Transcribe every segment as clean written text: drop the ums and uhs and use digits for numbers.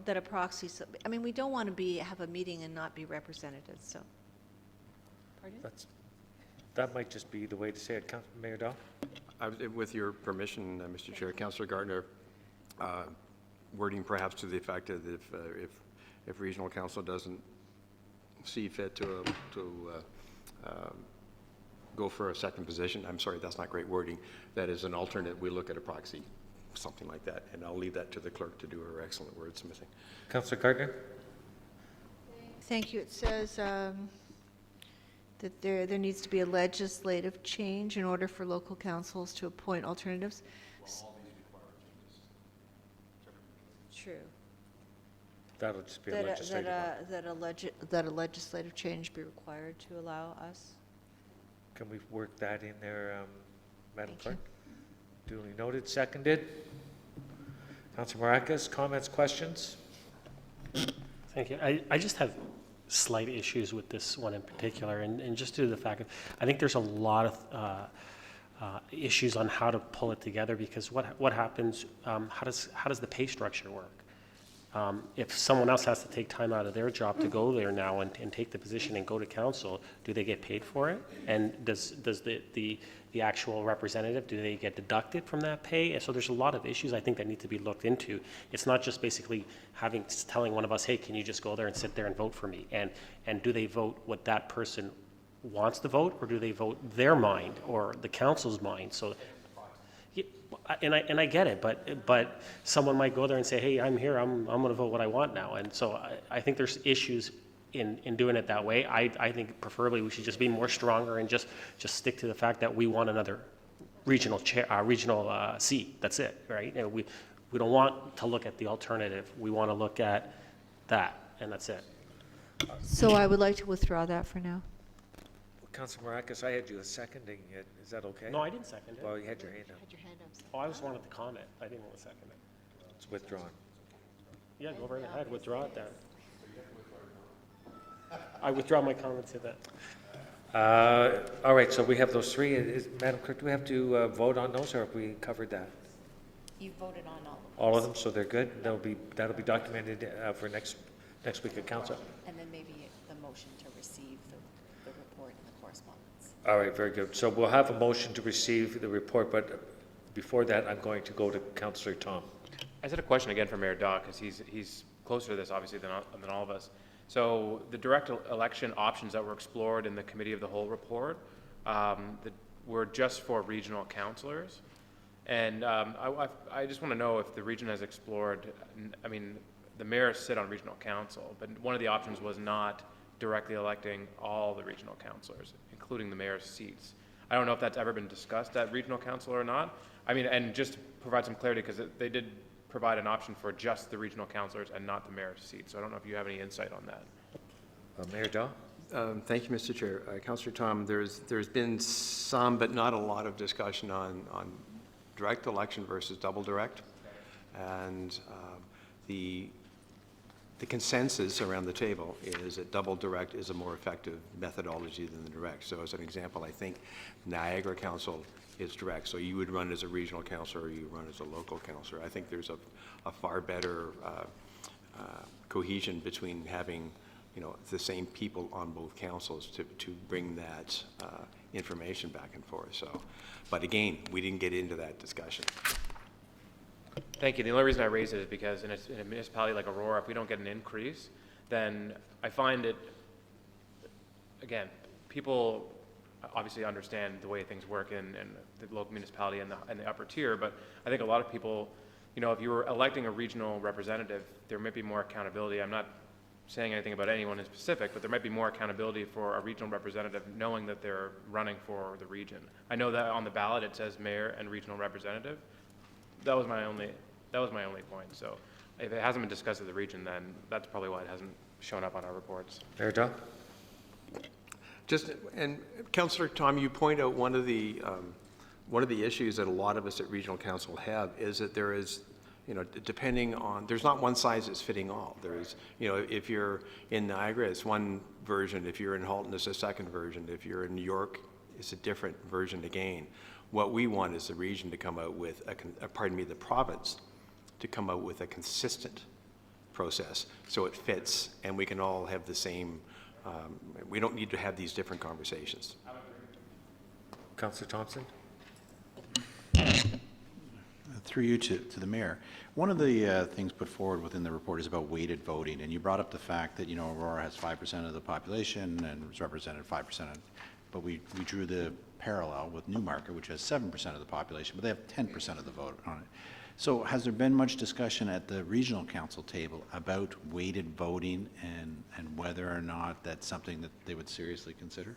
that a proxy, I mean, we don't want to have a meeting and not be represented, so. Pardon? That might just be the way to say it. Mayor Dahl? With your permission, Mr. Chair, Councillor Gardner, wording perhaps to the effect that if regional council doesn't see fit to go for a second position, I'm sorry, that's not great wording, that is an alternate, we look at a proxy, something like that, and I'll leave that to the clerk to do her excellent wordsmithing. Councillor Gardner? Thank you. It says that there needs to be a legislative change in order for local councils to appoint alternatives. Well, all these require changes. True. That'll just be a legislative one. That a legislative change be required to allow us. Can we work that in there, Madam Clerk? Duly noted. Seconded. Councillor Maracas, comments, questions? Thank you. I just have slight issues with this one in particular, and just due to the fact that I think there's a lot of issues on how to pull it together, because what happens, how does the pay structure work? If someone else has to take time out of their job to go there now and take the position and go to council, do they get paid for it? And does the actual representative, do they get deducted from that pay? And so there's a lot of issues I think that need to be looked into. It's not just basically telling one of us, hey, can you just go there and sit there and vote for me? And do they vote what that person wants to vote, or do they vote their mind or the council's mind? So. And I get it, but someone might go there and say, hey, I'm here, I'm going to vote what I want now. And so I think there's issues in doing it that way. I think preferably we should just be more stronger and just stick to the fact that we want another regional seat. That's it, right? And we don't want to look at the alternative. We want to look at that, and that's it. So I would like to withdraw that for now. Councillor Maracas, I had you seconding it. Is that okay? No, I didn't second it. Well, you had your hand up. Oh, I just wanted to comment. I didn't want to second it. It's withdrawn. Yeah, go right ahead. Withdraw it then. I withdraw my comment to that. All right, so we have those three. Madam Clerk, do we have to vote on those, or have we covered that? You voted on all of them. All of them, so they're good? That'll be documented for next week at council. And then maybe the motion to receive the report and the correspondence. All right, very good. So we'll have a motion to receive the report, but before that, I'm going to go to Councillor Tom. I just had a question again for Mayor Daw, because he's closer to this, obviously, than all of us. So the direct election options that were explored in the Committee of the Whole report were just for regional councillors. And I just want to know if the region has explored, I mean, the mayors sit on regional council, but one of the options was not directly electing all the regional councillors, including the mayor's seats. I don't know if that's ever been discussed at regional council or not. I mean, and just to provide some clarity, because they did provide an option for just the regional councillors and not the mayor's seat. So I don't know if you have any insight on that. Mayor Daw? Thank you, Mr. Chair. Councillor Tom, there's been some, but not a lot of discussion on direct election versus double direct. And the consensus around the table is that double direct is a more effective methodology than the direct. So as an example, I think Niagara Council is direct. So you would run as a regional councillor, or you run as a local councillor. I think there's a far better cohesion between having, the same people on both councils to bring that information back and forth. So, but again, we didn't get into that discussion. Thank you. The only reason I raise it is because in a municipality like Aurora, if we don't get an increase, then I find it, again, people obviously understand the way things work in the local municipality and the upper tier, but I think a lot of people, if you were electing a regional representative, there might be more accountability. I'm not saying anything about anyone in specific, but there might be more accountability for a regional representative knowing that they're running for the region. I know that on the ballot it says mayor and regional representative. That was my only point. So if it hasn't been discussed at the region, then that's probably why it hasn't shown up on our reports. Mayor Daw? And Councillor Tom, you point out one of the issues that a lot of us at regional council have is that there is, depending on, there's not one size that's fitting all. There is, if you're in Niagara, it's one version. If you're in Halton, it's a second version. If you're in New York, it's a different version again. What we want is the region to come out with, the province to come out with a consistent process so it fits and we can all have the same, we don't need to have these different conversations. Councillor Thompson? Through you to the mayor. One of the things put forward within the report is about weighted voting, and you brought up the fact that, Aurora has 5% of the population and is represented 5%, but we drew the parallel with Newmarket, which has 7% of the population, but they have 10% of the vote on it. So has there been much discussion at the regional council table about weighted voting and whether or not that's something that they would seriously consider?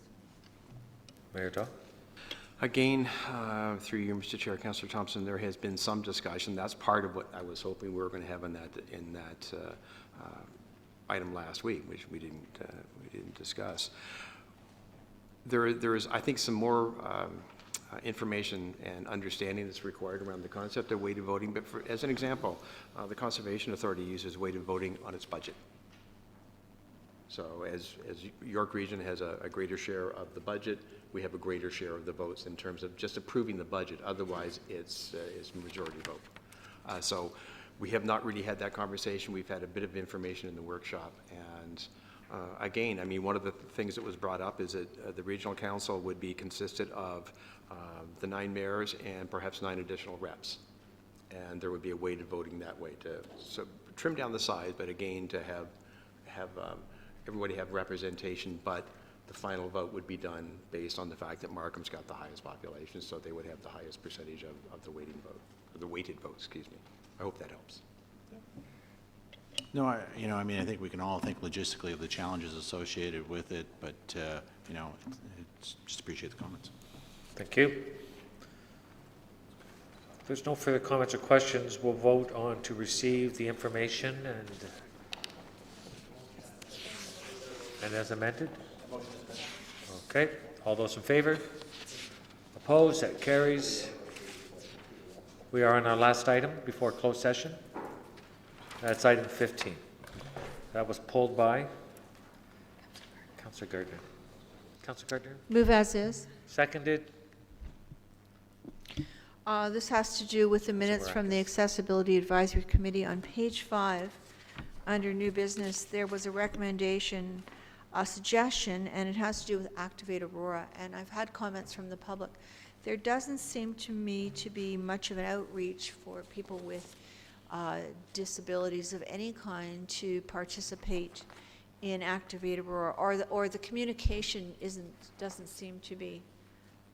Mayor Daw? Again, through you, Mr. Chair, Councillor Thompson, there has been some discussion. That's part of what I was hoping we were going to have in that item last week, which we didn't discuss. There is, I think, some more information and understanding that's required around the concept of weighted voting. But as an example, the Conservation Authority uses weighted voting on its budget. So as York Region has a greater share of the budget, we have a greater share of the votes in terms of just approving the budget. Otherwise, it's majority vote. So we have not really had that conversation. We've had a bit of information in the workshop. And again, I mean, one of the things that was brought up is that the regional council would be consisted of the 9 mayors and perhaps 9 additional reps. And there would be a weighted voting that way to trim down the size, but again, to have everybody have representation, but the final vote would be done based on the fact that Markham's got the highest population, so they would have the highest percentage of the weighted vote, or the weighted vote, excuse me. I hope that helps. No, I mean, I think we can all think logistically of the challenges associated with it, but, just appreciate the comments. Thank you. If there's no further comments or questions, we'll vote on to receive the information and as amended. Okay, all those in favor? Opposed? That carries. We are on our last item before closed session. That's item 15. That was pulled by Councillor Gardner. Councillor Gardner? Move as is. Seconded. This has to do with the minutes from the Accessibility Advisory Committee. On page 5, under new business, there was a recommendation, a suggestion, and it has to do with Activate Aurora. And I've had comments from the public. There doesn't seem to me to be much of an outreach for people with disabilities of any kind to participate in Activate Aurora, or the communication doesn't seem to be.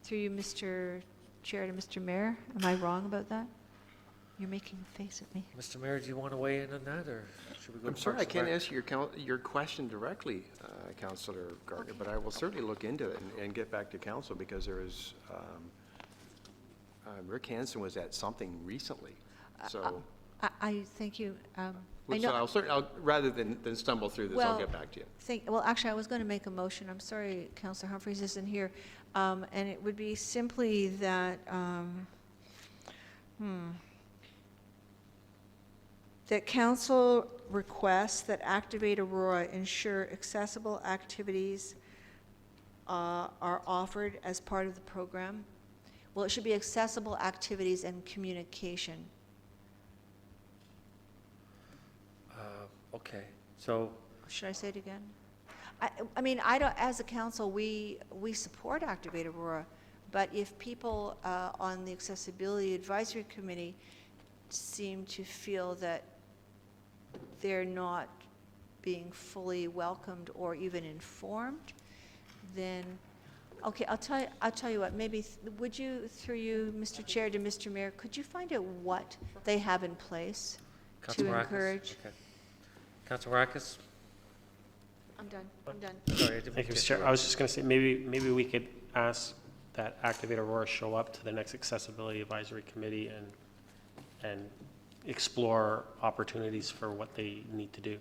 Through you, Mr. Chair, to Mr. Mayor, am I wrong about that? You're making a face at me. Mr. Mayor, do you want to weigh in on that, or should we go? I'm to sorry, I Parks and can't Rec? answer your question directly, Councillor Gardner, but I will certainly look into it and get back to council, because there is, Rick Hansen was at something recently, so. I thank you. I So I'll rather than stumble through this, I'll get back to you. Well, actually, I was going to make a motion. I'm sorry, Councillor Humphreys isn't here. And it would be simply that, that council requests that Activate Aurora ensure accessible activities are offered as part of the program. Well, it should be accessible activities and communication. Okay, so Should I say it again? I mean, I don't, as a council, we support Activate Aurora, but if people on the Accessibility Advisory Committee seem to feel that they're not being fully welcomed or even informed, then, okay, I'll tell you what, maybe, would you, through you, Mr. Chair, to Mr. Mayor, could you find out what they have in place to Councillor Marakis? encourage? Okay. Councillor Marakis? I'm done. Sorry, I didn't Thank you, mean to Mr. Chair. I interrupt. was just going to say, maybe we could ask that Activate Aurora show up to the next Accessibility Advisory Committee and explore opportunities for what they need to do.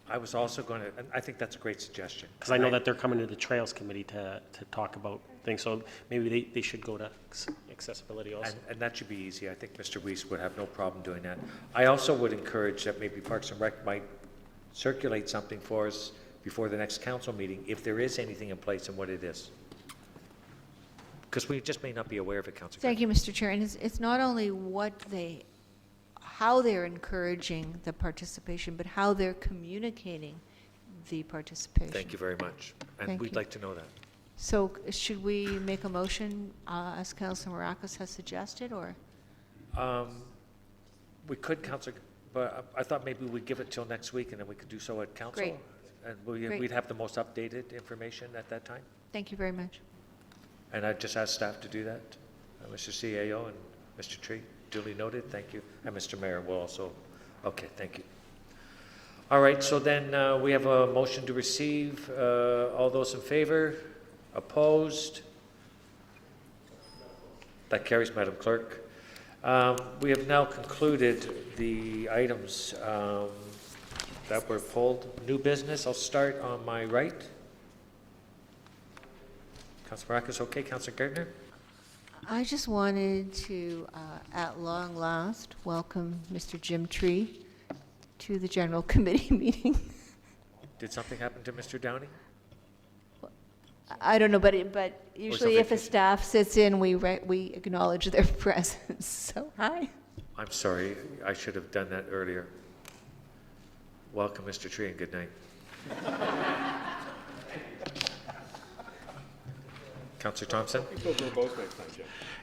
I was also going to, and I think that's a great suggestion. Because I know that they're coming to the Trails Committee to talk about things, so maybe they should go to accessibility also. And that should be easy. I think Mr. Weiss would have no problem doing that. I also would encourage that maybe Parks and Rec might circulate something for us before the next council meeting, if there is anything in place and what it is. Because we just may not be aware of it, Councillor. Thank you, Mr. Chair. And it's not only what they how they're encouraging the participation, but how they're communicating the participation. Thank you very much. And Thank we'd you. like to know that. So should we make a motion, as Councilor Maracas has suggested, or? We could, Councillor, but I thought maybe we'd give it till next week and then we could do so at council. Great. And Great. we'd have the most updated information at that time. Thank you very much. And I'd just ask staff to do that. Mr. CAO and Mr. Tree, duly noted, thank you. And Mr. Mayor will also, okay, thank you. All right, so then we have a motion to receive. All those in favor? Opposed? That carries, Madam Clerk. We have now concluded the items that were pulled. New business, I'll start on my right. Councilor Maracas, okay. Councilor Gardner? I just wanted to, at long last, welcome Mr. Jim Tree to the General Committee meeting. Did something happen to Mr. Downey? I don't know, but usually if a vacation. staff sits in, we acknowledge their presence. So, hi. I'm sorry, I should have done that earlier. Welcome, Mr. Tree, and good night. Councillor Thompson?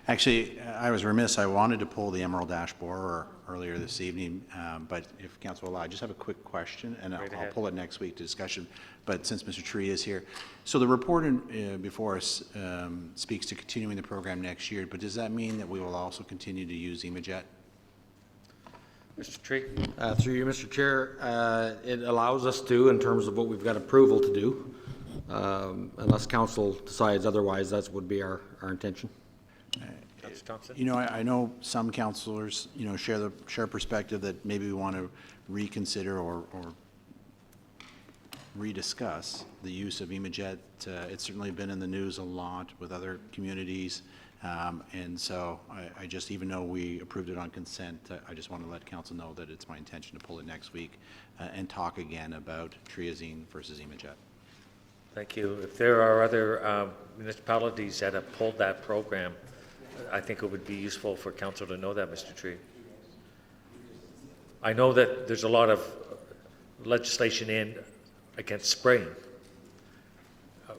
Actually, I was remiss. I wanted to pull the Emerald Ash Borer earlier this evening, but if council will allow, I just have a quick question, and Right I'll ahead. pull it next week to discussion. But since Mr. Tree is here, so the report before us speaks to continuing the program next year, but does that mean that we will also continue to use Imajet? Mr. Tree? Through you, Mr. Chair, it allows us to, in terms of what we've got approval to do, unless council decides otherwise, that would be our intention. Councillor Thompson? You know, I know some councilors, you know, share perspective that maybe we want to reconsider or rediscuss the use of Imajet. It's certainly been in the news a lot with other communities. And so I just, even though we approved it on consent, I just want to let council know that it's my intention to pull it next week and talk again about triazine versus Imajet. Thank you. If there are other municipalities that have pulled that program, I think it would be useful for council to know that, Mr. Tree. I know that there's a lot of legislation in against spraying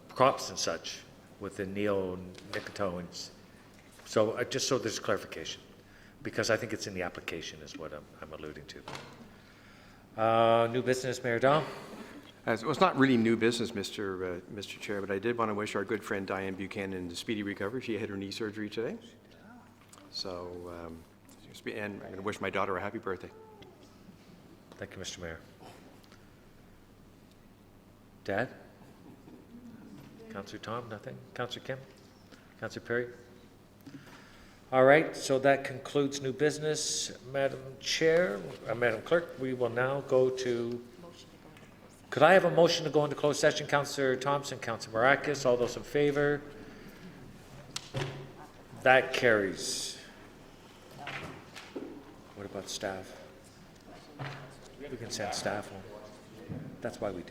crops and such with the neonicotinoids. So just so there's clarification, because I think it's in the application is what I'm alluding to. New business, Mayor Dahl? Well, it's not really new business, Mr. Chair, but I did want to wish our good friend Diane Buchanan a speedy recovery. She had her knee surgery today. So, and I'm going to wish my daughter a happy birthday. Thank you, Mr. Mayor. Dad? Councillor Tom, nothing? Councillor Kim? Councillor Perry? All right, so that concludes new business. Madam Chair, Madam Clerk, we will now go to, could I have a motion to go into closed session? Councillor Thompson, Councillor Maracas, all those in favor? That carries. What about staff? We can send staff home. That's why we do